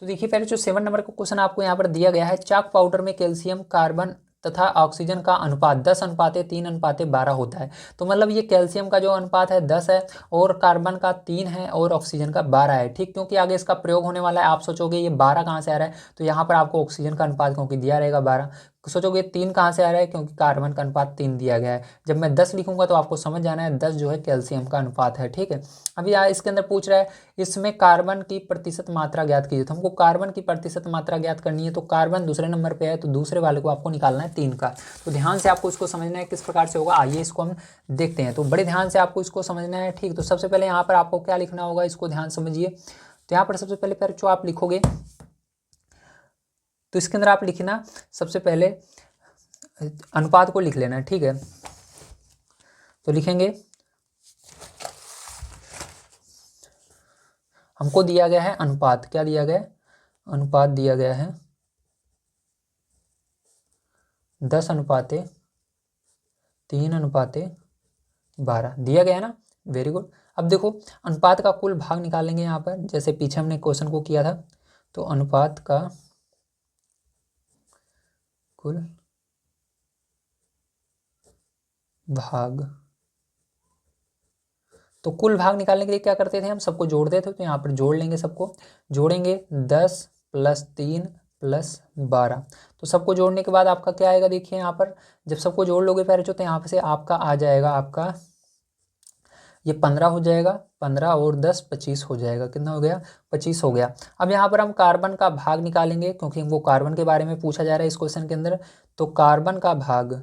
तो देखिए पहले जो 7 नंबर का क्वेश्चन आपको यहाँ पर दिया गया है, चाक पाउडर में कैल्शियम, कार्बन तथा ऑक्सीजन का अनुपात 10:3:12 होता है। तो मतलब ये कैल्शियम का जो अनुपात है 10 है और कार्बन का 3 है और ऑक्सीजन का 12 है। ठीक, क्योंकि आगे इसका प्रयोग होने वाला है। आप सोचोगे ये 12 कहाँ से आ रहा है, तो यहाँ पर आपको ऑक्सीजन का अनुपात क्योंकि दिया रहेगा 12। सोचोगे 3 कहाँ से आ रहा है, क्योंकि कार्बन का अनुपात 3 दिया गया है। जब मैं 10 लिखूंगा तो आपको समझ जाना है 10 जो है कैल्शियम का अनुपात है। ठीक है, अभी यहाँ इसके अंदर पूछ रहा है इसमें कार्बन की प्रतिशत मात्रा ज्ञात कीजिए। तो हमको कार्बन की प्रतिशत मात्रा ज्ञात करनी है। तो कार्बन दूसरे नंबर पे है, तो दूसरे वाले को आपको निकालना है 3 का। तो ध्यान से आपको इसको समझना है किस प्रकार से होगा। आइए इसको हम देखते हैं। तो बड़े ध्यान से आपको इसको समझना है। ठीक, तो सबसे पहले यहाँ पर आपको क्या लिखना होगा, इसको ध्यान समझिए। तो यहाँ पर सबसे पहले फिर जो आप लिखोगे तो इसके अंदर आप लिखना सबसे पहले अनुपात को लिख लेना है। ठीक है, तो लिखेंगे हमको दिया गया है अनुपात, क्या दिया गया है, अनुपात दिया गया है 10:3:12 दिया गया है ना। Very good. अब देखो अनुपात का कुल भाग निकालेंगे यहाँ पर, जैसे पीछे हमने क्वेश्चन को किया था। तो अनुपात का कुल भाग, तो कुल भाग निकालने के लिए क्या करते थे, हम सबको जोड़ते थे। तो यहाँ पर जोड़ लेंगे, सबको जोड़ेंगे 10 + 3 + 12। तो सबको जोड़ने के बाद आपका क्या आएगा, देखिए यहाँ पर जब सबको जोड़ लोगे पहले तो यहाँ से आपका आ जाएगा, आपका ये 15 हो जाएगा, 15 और 10 25 हो जाएगा। कितना हो गया, 25 हो गया। अब यहाँ पर हम कार्बन का भाग निकालेंगे, क्योंकि हमको कार्बन के बारे में पूछा जा रहा है इस क्वेश्चन के अंदर। तो कार्बन का भाग,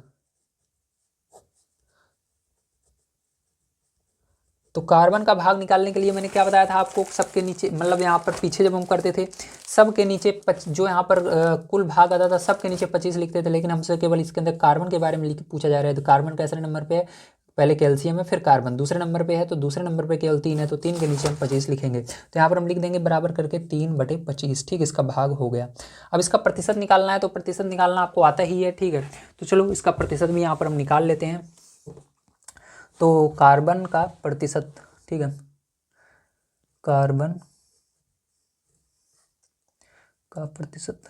तो कार्बन का भाग निकालने के लिए मैंने क्या बताया था आपको, सबके नीचे मतलब यहाँ पर पीछे जब हम करते थे सबके नीचे जो यहाँ पर कुल भाग आता था सबके नीचे 25 लिखते थे। लेकिन हमसे केवल इसके अंदर कार्बन के बारे में लिख पूछा जा रहा है। तो कार्बन कैसे नंबर पे है, पहले कैल्शियम है फिर कार्बन दूसरे नंबर पे है। तो दूसरे नंबर पे केवल 3 है, तो 3 के नीचे हम 25 लिखेंगे। तो यहाँ पर हम लिख देंगे बराबर करके 3/25। ठीक, इसका भाग हो गया। अब इसका प्रतिशत निकालना है, तो प्रतिशत निकालना आपको आता ही है। ठीक है, तो चलो इसका प्रतिशत भी यहाँ पर हम निकाल लेते हैं। तो कार्बन का प्रतिशत, ठीक है, कार्बन का प्रतिशत,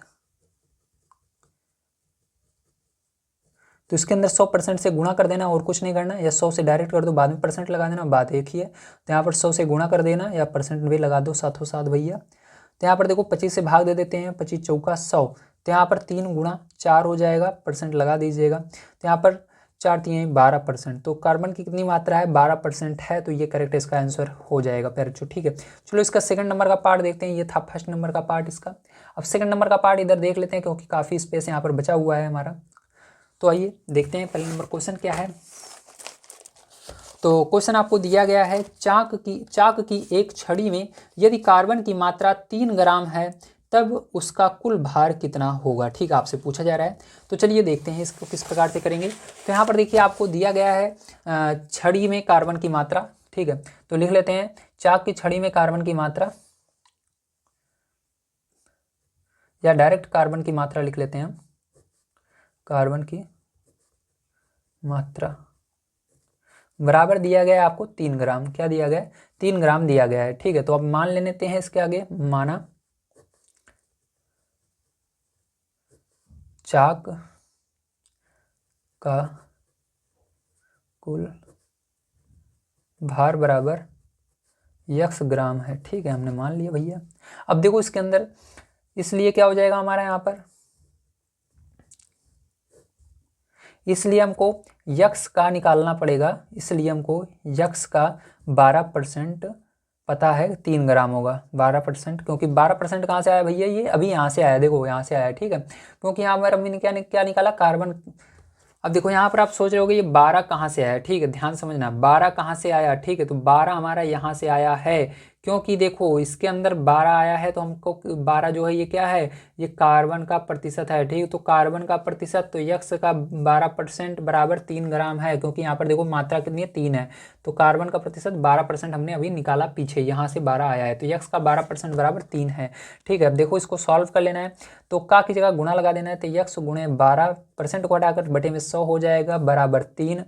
तो इसके अंदर 100% से गुणा कर देना और कुछ नहीं करना, या 100 से डायरेक्ट कर दो, बाद में परसेंट लगा देना, बात एक ही है। तो यहाँ पर 100 से गुणा कर देना या परसेंट भी लगा दो साथों साथ भैया। तो यहाँ पर देखो 25 से भाग दे देते हैं, 25 चौका 100। तो यहाँ पर 3 गुणा 4 हो जाएगा, परसेंट लगा दीजिएगा। तो यहाँ पर 4 3 12%। तो कार्बन की कितनी मात्रा है, 12% है। तो ये करेक्ट इसका आंसर हो जाएगा पैरचू। ठीक है, चलो इसका सेकंड नंबर का पार्ट देखते हैं। ये था फर्स्ट नंबर का पार्ट इसका। अब सेकंड नंबर का पार्ट इधर देख लेते हैं, क्योंकि काफ़ी स्पेस यहाँ पर बचा हुआ है हमारा। तो आइए देखते हैं पहले नंबर क्वेश्चन क्या है। तो क्वेश्चन आपको दिया गया है, चाक की एक छड़ी में यदि कार्बन की मात्रा 3 ग्राम है तब उसका कुल भार कितना होगा। ठीक, आपसे पूछा जा रहा है। तो चलिए देखते हैं इसको किस प्रकार से करेंगे। तो यहाँ पर देखिए आपको दिया गया है छड़ी में कार्बन की मात्रा। ठीक है, तो लिख लेते हैं चाक की छड़ी में कार्बन की मात्रा, या डायरेक्ट कार्बन की मात्रा लिख लेते हैं हम। कार्बन की मात्रा बराबर दिया गया है आपको 3 ग्राम। क्या दिया गया है, 3 ग्राम दिया गया है। ठीक है, तो अब मान लेते हैं इसके आगे, माना चाक का कुल भार बराबर x ग्राम है। ठीक है, हमने मान लिया भैया। अब देखो इसके अंदर इसलिए क्या हो जाएगा हमारा यहाँ पर, इसलिए हमको यक्स का निकालना पड़ेगा। इसलिए हमको यक्स का 12% पता है 3 ग्राम होगा, 12%। क्योंकि 12% कहाँ से आया भैया, ये अभी यहाँ से आया, देखो यहाँ से आया। ठीक है, क्योंकि यहाँ पर हमने क्या निकाला, कार्बन। अब देखो यहाँ पर आप सोच रहे होगे ये 12 कहाँ से आया। ठीक है, ध्यान समझना, 12 कहाँ से आया। ठीक है, तो 12 हमारा यहाँ से आया है, क्योंकि देखो इसके अंदर 12 आया है। तो हमको 12 जो है ये क्या है, ये कार्बन का प्रतिशत है। ठीक है, तो कार्बन का प्रतिशत, तो यक्स का 12% बराबर 3 ग्राम है, क्योंकि यहाँ पर देखो मात्रा कितनी है, 3 है। तो कार्बन का प्रतिशत 12% हमने अभी निकाला पीछे, यहाँ से 12 आया है। तो यक्स का 12% बराबर 3 है। ठीक है, अब देखो इसको सॉल्व कर लेना है। तो का की जगह गुणा लगा देना है। तो यक्स गुणे 12% को हटाकर बटे में 100 हो जाएगा, बराबर 3।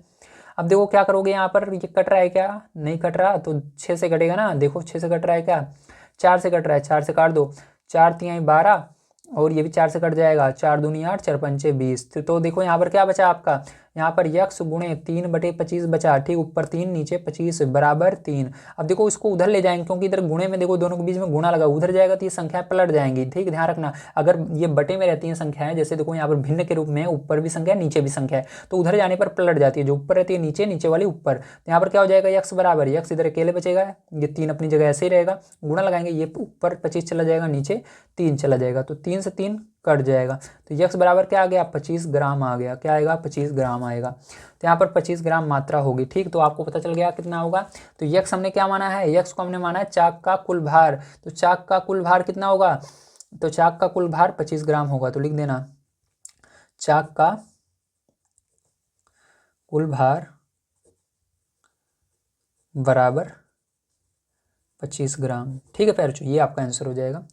अब देखो क्या करोगे, यहाँ पर ये कट रहा है क्या, नहीं कट रहा, तो 6 से कटेगा ना। देखो 6 से कट रहा है क्या, 4 से कट रहा है, 4 से काट दो। 4 तिहाई 12 और ये भी 4 से कट जाएगा, 4 दूनी 8, 4 पंचे 20। तो देखो यहाँ पर क्या बचा आपका, यहाँ पर यक्स गुणे 3/25 बचा, ठीक, ऊपर 3 नीचे 25 बराबर 3। अब देखो इसको उधर ले जाएंगे क्योंकि इधर गुणे में देखो दोनों के बीच में गुणा लगा, उधर जाएगा तो ये संख्या पलट जाएंगी, ठीक, ध्यान रखना। अगर ये बटे में रहती है संख्याएं, जैसे देखो यहाँ पर भिन्न के रूप में ऊपर भी संख्या नीचे भी संख्या है, तो उधर जाने पर पलट जाती है, जो ऊपर रहती है नीचे, नीचे वाली ऊपर। तो यहाँ पर क्या हो जाएगा, यक्स बराबर, यक्स इधर अकेले बचेगा, ये 3 अपनी जगह ऐसे ही रहेगा, गुणा लगाएंगे, ये ऊपर 25 चला जाएगा, नीचे 3 चला जाएगा, तो 3 से 3 कट जाएगा। तो यक्स बराबर क्या आ गया, 25 ग्राम आ गया, क्या आएगा, 25 ग्राम आएगा। तो यहाँ पर 25 ग्राम मात्रा होगी, ठीक। तो आपको पता चल गया कितना होगा। तो यक्स हमने क्या माना है, यक्स को हमने माना है चाक का कुल भार। तो चाक का कुल भार कितना होगा, तो चाक का कुल भार 25 ग्राम होगा। तो लिख देना चाक का कुल भार बराबर 25 ग्राम, ठीक है प्यारे बच्चों, ये आपका आंसर हो जाएगा।